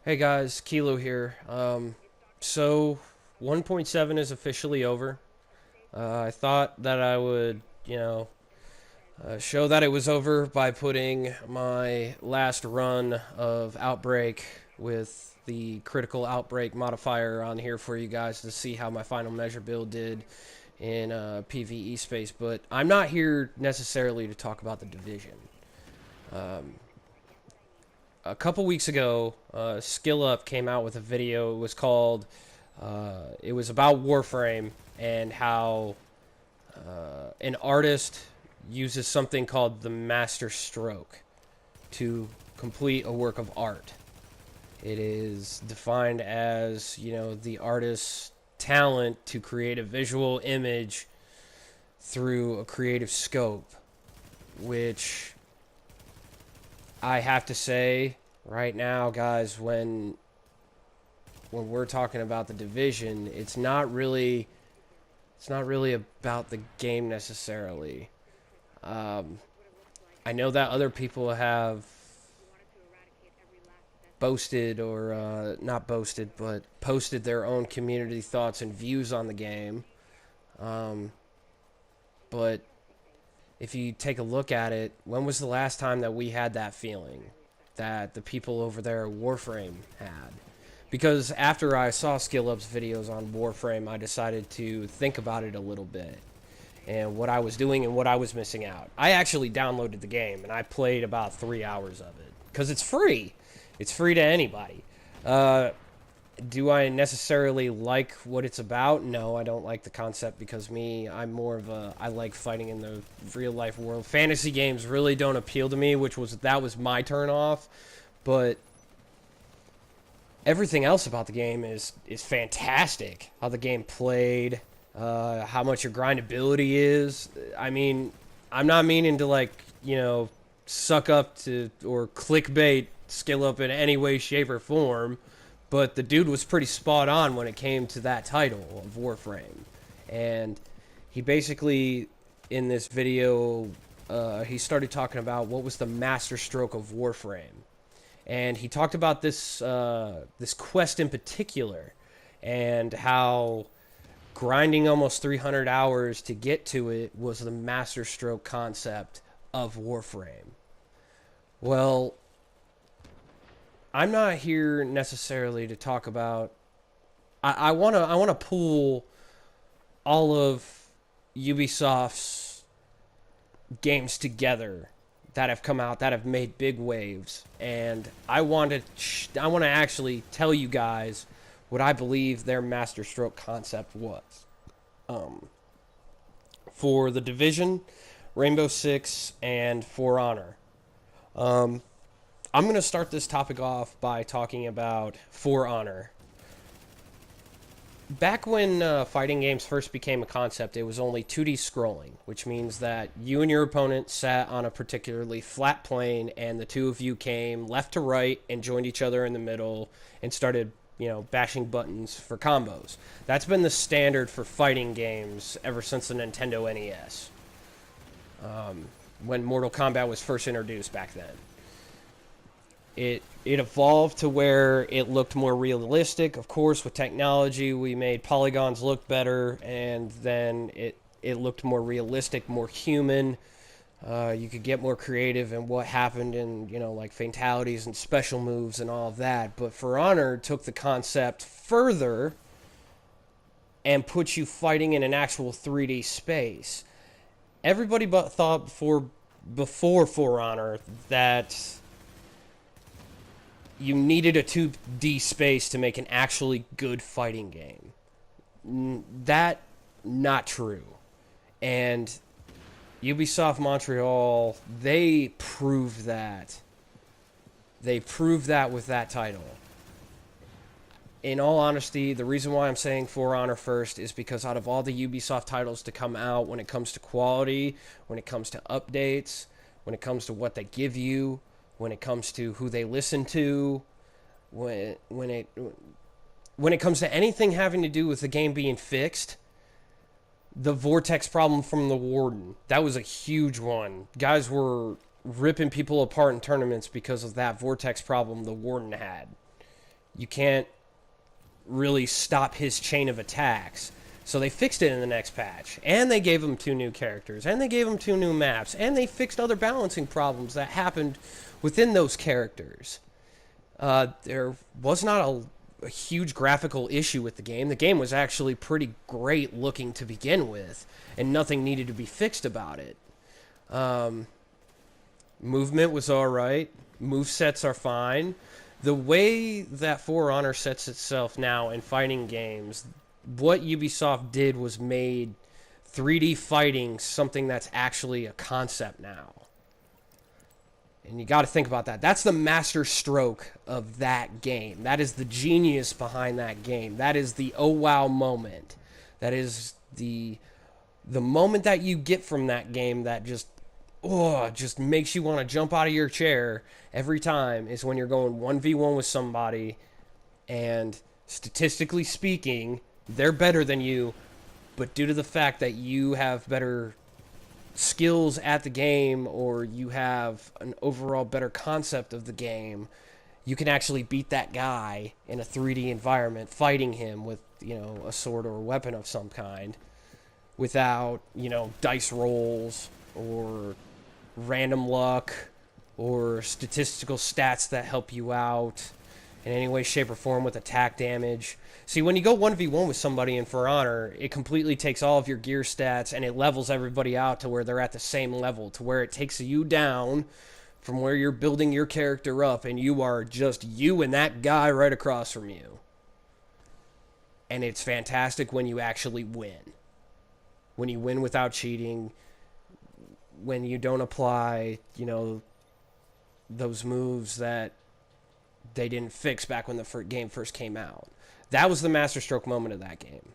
Hey guys, Kilo here. So 1.7 is officially over. I thought that I would, show that it was over by putting my last run of Outbreak with the critical outbreak modifier on here for you guys to see how my final measure build did in PvE space. But I'm not here necessarily to talk about the division. A couple weeks ago, SkillUp came out with a video. It was about Warframe and how an artist uses something called the Masterstroke to complete a work of art. It is defined as, the artist's talent to create a visual image through a creative scope, which I have to say right now, guys, when we're talking about the division, it's not really about the game necessarily. Um, I know that other people have boasted or not boasted, but posted their own community thoughts and views on the game. Um, but if you take a look at it, when was the last time that we had that feeling that the people over there at Warframe had? Because after I saw SkillUps videos on Warframe, I decided to think about it a little bit and what I was doing and what I was missing out. I actually downloaded the game and I played about 3 hours of it because it's free. It's free to anybody. Uh, do I necessarily like what it's about? No, I don't like the concept because I like fighting in the real life world. Fantasy games really don't appeal to me, that was my turn off. But everything else about the game is fantastic. How the game played, how much your grindability is. I mean, I'm not meaning to suck up to or clickbait skill up in any way, shape, or form, but the dude was pretty spot on when it came to that title of Warframe, and he basically in this video he started talking about what was the master stroke of Warframe, and he talked about this quest in particular, and how grinding almost 300 hours to get to it was the master stroke concept of Warframe. Well, I'm not here necessarily to talk about. I wanna pull all of Ubisoft's games together that have come out that have made big waves, and I want to actually tell you guys what I believe their master stroke concept was. Um, for the Division, Rainbow Six, and For Honor. Um, I'm going to start this topic off by talking about For Honor. Back when fighting games first became a concept, it was only 2D scrolling, which means that you and your opponent sat on a particularly flat plane, and the two of you came left to right and joined each other in the middle and started, bashing buttons for combos. That's been the standard for fighting games ever since the Nintendo NES, when Mortal Kombat was first introduced back then. It evolved to where it looked more realistic. Of course, with technology, we made polygons look better, and then it looked more realistic, more human. You could get more creative in what happened in, like fatalities and special moves and all of that. But For Honor took the concept further and put you fighting in an actual 3D space. Everybody but thought before For Honor that you needed a 2D space to make an actually good fighting game. That not true. And Ubisoft Montreal, they proved that. They proved that with that title. In all honesty, the reason why I'm saying For Honor first is because out of all the Ubisoft titles to come out, when it comes to quality, when it comes to updates, when it comes to what they give you, when it comes to who they listen to, when it comes to anything having to do with the game being fixed, the vortex problem from the warden, that was a huge one. Guys were ripping people apart in tournaments because of that vortex problem the warden had. you can't really stop his chain of attacks. So they fixed it in the next patch, and they gave him 2 new characters, and they gave him 2 new maps, and they fixed other balancing problems that happened within those characters. There was not a huge graphical issue with the game. The game was actually pretty great looking to begin with, and nothing needed to be fixed about it. Movement was alright. Movesets are fine. The way that For Honor sets itself now in fighting games, what Ubisoft did was made 3D fighting something that's actually a concept now. And you got to think about that. That's the masterstroke of that game. That is the genius behind that game. That is the oh wow moment. That is the moment that you get from that game that just makes you want to jump out of your chair every time, is when you're going 1v1 with somebody, and statistically speaking, they're better than you, but due to the fact that you have better skills at the game, or you have an overall better concept of the game, you can actually beat that guy in a 3D environment, fighting him with, a sword or a weapon of some kind, without, dice rolls or random luck or statistical stats that help you out in any way, shape, or form with attack damage. See, when you go 1v1 with somebody in For Honor, it completely takes all of your gear stats and it levels everybody out to where they're at the same level, to where it takes you down from where you're building your character up, and you are just you and that guy right across from you. And it's fantastic when you actually win. When you win without cheating, when you don't apply, those moves that they didn't fix back when the game first came out. That was the masterstroke moment of that game.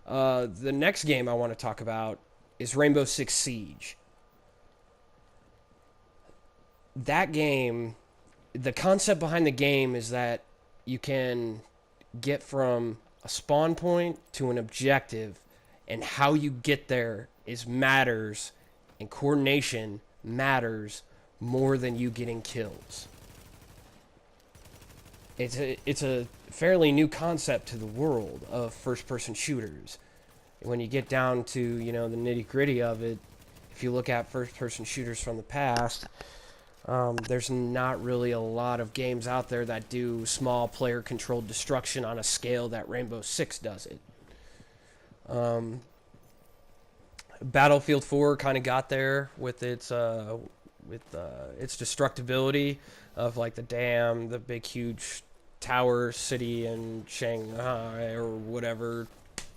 The next game I want to talk about is Rainbow Six Siege. That game, the concept behind the game is that you can get from a spawn point to an objective, and how you get there matters, and coordination matters more than you getting kills. It's a fairly new concept to the world of first-person shooters. When you get down to, the nitty-gritty of it, if you look at first-person shooters from the past, there's not really a lot of games out there that do small player-controlled destruction on a scale that Rainbow Six does it. Battlefield 4 kind of got there with its destructibility of like the dam, the big huge tower city in Shanghai or whatever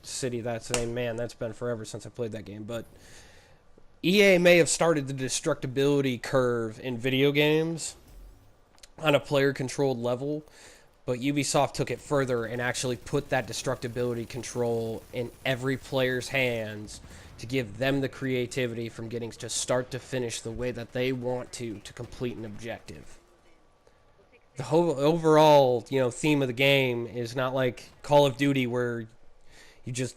city that's named. Man, that's been forever since I played that game. But EA may have started the destructibility curve in video games on a player-controlled level, but Ubisoft took it further and actually put that destructibility control in every player's hands to give them the creativity from getting to start to finish the way that they want to complete an objective. The whole overall, theme of the game is not like Call of Duty where you just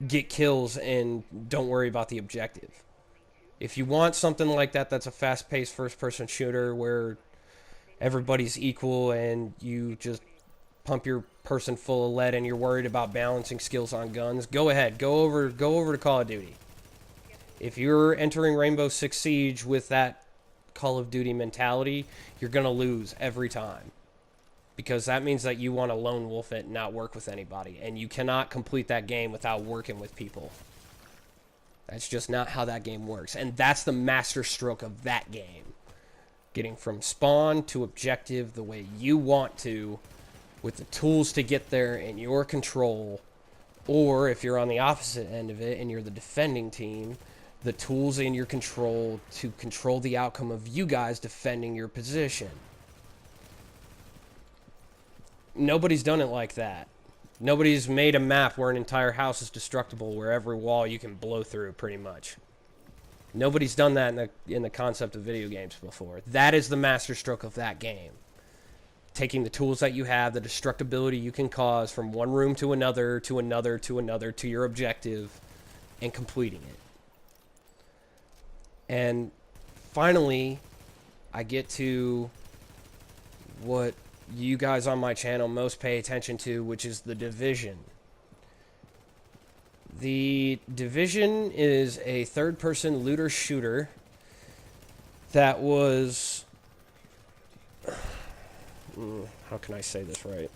get kills and don't worry about the objective. If you want something like that, that's a fast-paced first-person shooter where everybody's equal and you just pump your person full of lead and you're worried about balancing skills on guns, go ahead. Go over to Call of Duty. If you're entering Rainbow Six Siege with that Call of Duty mentality, you're going to lose every time. Because that means that you want to lone wolf it and not work with anybody. And you cannot complete that game without working with people. That's just not how that game works. And that's the masterstroke of that game. Getting from spawn to objective the way you want to, with the tools to get there in your control. Or if you're on the opposite end of it and you're the defending team, the tools in your control to control the outcome of you guys defending your position. Nobody's done it like that. Nobody's made a map where an entire house is destructible, where every wall you can blow through, pretty much. Nobody's done that in the concept of video games before. That is the masterstroke of that game. Taking the tools that you have, the destructibility you can cause from one room to another, to another, to another, to your objective, and completing it. And finally, I get to what you guys on my channel most pay attention to, which is The Division. The Division is a third-person looter shooter that was... how can I say this right?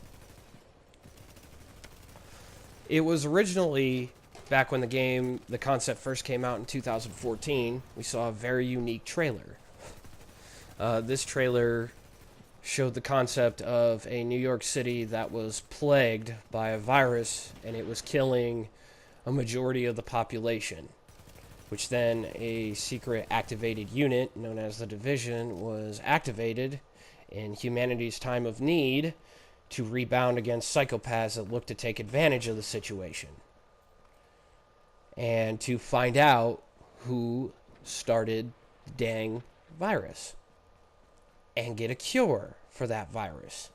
It was originally, back when the concept first came out in 2014, we saw a very unique trailer. This trailer showed the concept of a New York City that was plagued by a virus, and it was killing a majority of the population, which then a secret activated unit known as the Division was activated in humanity's time of need to rebound against psychopaths that look to take advantage of the situation, and to find out who started the dang virus and get a cure for that virus.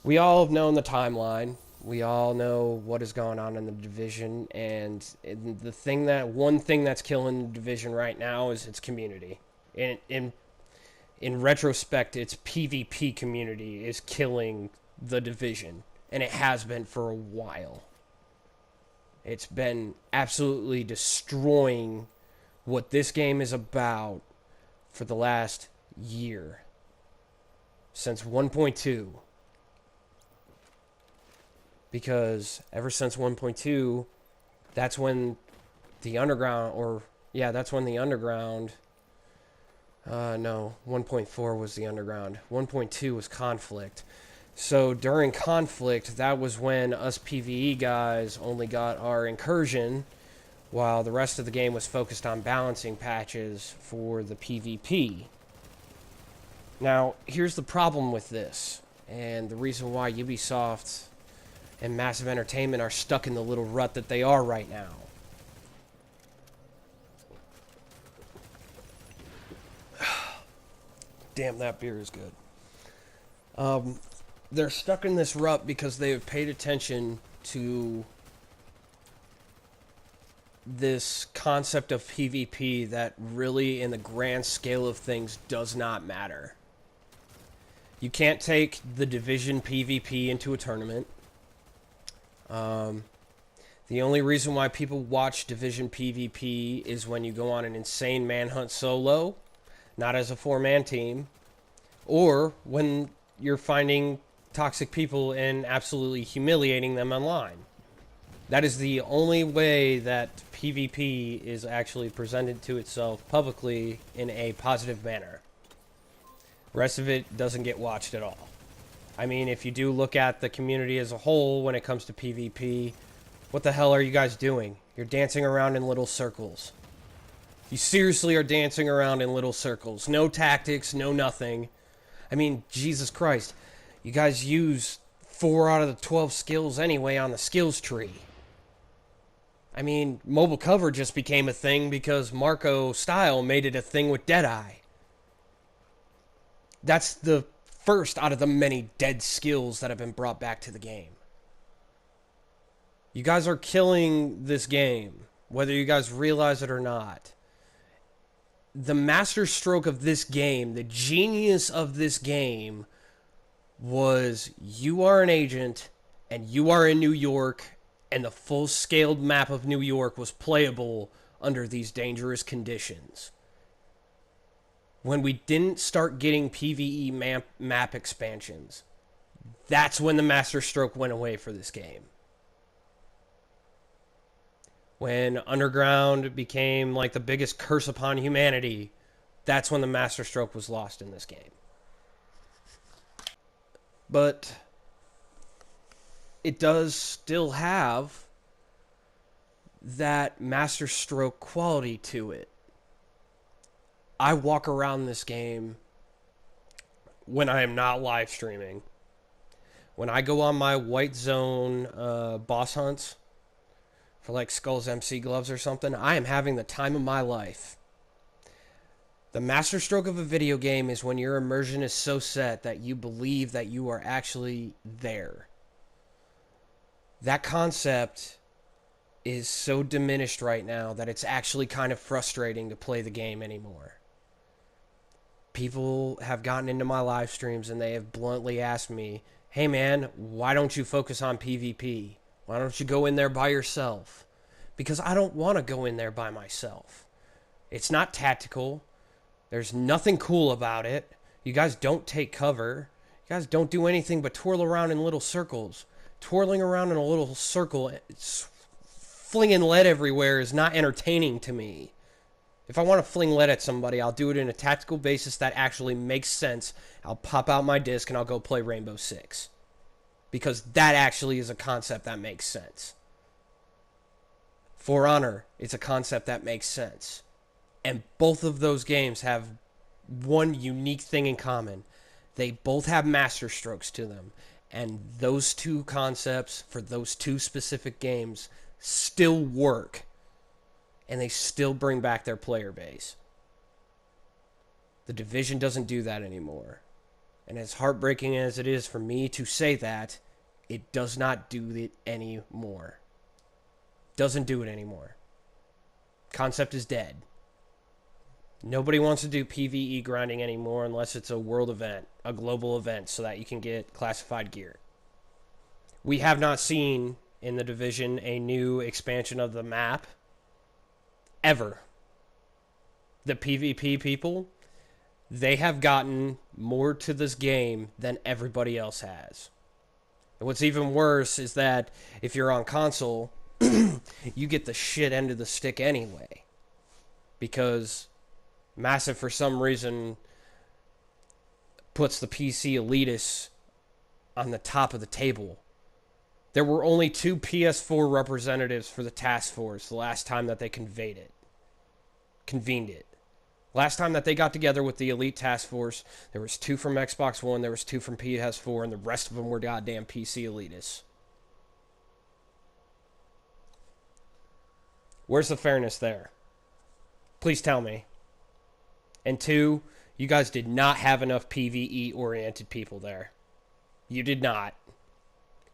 We all have known the timeline. We all know what is going on in the Division, and one thing that's killing the Division right now is its community. In retrospect, its PvP community is killing the Division, and it has been for a while. It's been absolutely destroying what this game is about for the last year, since 1.2. Because ever since 1.2, that's when the underground, no, 1.4 was the underground. 1.2 was conflict. So during conflict, that was when us PvE guys only got our incursion, while the rest of the game was focused on balancing patches for the PvP. Now, here's the problem with this, and the reason why Ubisoft and Massive Entertainment are stuck in the little rut that they are right now. Damn, that beer is good. They're stuck in this rut because they have paid attention to this concept of PvP that really, in the grand scale of things, does not matter. You can't take the Division PvP into a tournament. The only reason why people watch Division PvP is when you go on an insane manhunt solo, not as a 4-man team, or when you're finding toxic people and absolutely humiliating them online. That is the only way that PvP is actually presented to itself publicly in a positive manner. The rest of it doesn't get watched at all. I mean, if you do look at the community as a whole when it comes to PvP, what the hell are you guys doing? You're dancing around in little circles. You seriously are dancing around in little circles. No tactics, no nothing. I mean, Jesus Christ. You guys use 4 out of the 12 skills anyway on the skills tree. I mean, mobile cover just became a thing because Marco Style made it a thing with Deadeye. That's the first out of the many dead skills that have been brought back to the game. You guys are killing this game, whether you guys realize it or not. The masterstroke of this game, the genius of this game, was you are an agent, and you are in New York, and the full-scaled map of New York was playable under these dangerous conditions. When we didn't start getting PvE map expansions, that's when the masterstroke went away for this game. When Underground became like the biggest curse upon humanity, that's when the masterstroke was lost in this game. But it does still have that masterstroke quality to it. I walk around this game when I am not live streaming. When I go on my white zone boss hunts for like Skull's MC gloves or something, I am having the time of my life. The masterstroke of a video game is when your immersion is so set that you believe that you are actually there. That concept is so diminished right now that it's actually kind of frustrating to play the game anymore. People have gotten into my live streams and they have bluntly asked me, hey man, why don't you focus on PvP? Why don't you go in there by yourself? Because I don't want to go in there by myself. It's not tactical. There's nothing cool about it. You guys don't take cover. You guys don't do anything but twirl around in little circles. Twirling around in a little circle, flinging lead everywhere is not entertaining to me. If I want to fling lead at somebody, I'll do it in a tactical basis that actually makes sense. I'll pop out my disc and I'll go play Rainbow Six. Because that actually is a concept that makes sense. For Honor, it's a concept that makes sense. And both of those games have one unique thing in common. They both have masterstrokes to them. And those two concepts for those two specific games still work. And they still bring back their player base. The Division doesn't do that anymore. And as heartbreaking as it is for me to say that, it does not do it anymore. Doesn't do it anymore. Concept is dead. Nobody wants to do PvE grinding anymore unless it's a world event, a global event, so that you can get classified gear. We have not seen in the Division a new expansion of the map ever. The PvP people, they have gotten more to this game than everybody else has. And what's even worse is that if you're on console, you get the shit end of the stick anyway. Because Massive, for some reason, puts the PC elitists on the top of the table. There were only 2 PS4 representatives for the task force the last time that they convened it. Last time that they got together with the elite task force, there was 2 from Xbox One, there was 2 from PS4, and the rest of them were goddamn PC elitists. Where's the fairness there? Please tell me. And 2, you guys did not have enough PvE-oriented people there. You did not.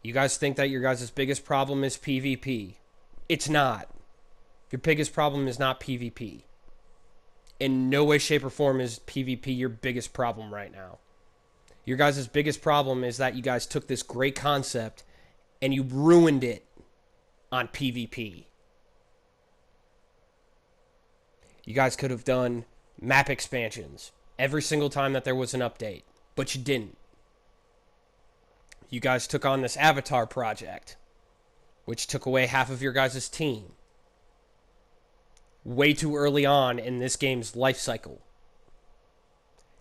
You guys think that your guys' biggest problem is PvP. It's not. Your biggest problem is not PvP. In no way, shape, or form is PvP your biggest problem right now. Your guys' biggest problem is that you guys took this great concept and you ruined it on PvP. You guys could have done map expansions every single time that there was an update, but you didn't. You guys took on this Avatar project, which took away half of your guys' team way too early on in this game's life cycle.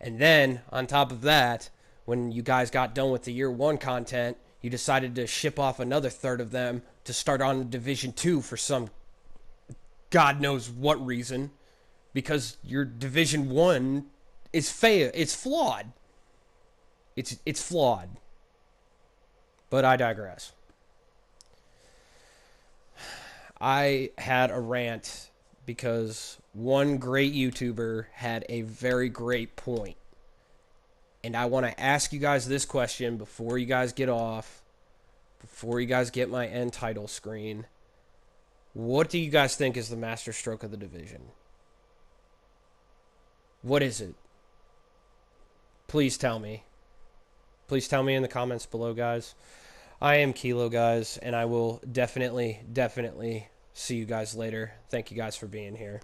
And then, on top of that, when you guys got done with the year 1 content, you decided to ship off another third of them to start on Division 2 for some God knows what reason. Because your Division 1 is it's flawed. It's flawed. But I digress. I had a rant because one great YouTuber had a very great point. And I want to ask you guys this question before you guys get off, before you guys get my end title screen. What do you guys think is the masterstroke of the Division? What is it? Please tell me. Please tell me in the comments below, guys. I am Kilo, guys, and I will definitely see you guys later. Thank you guys for being here.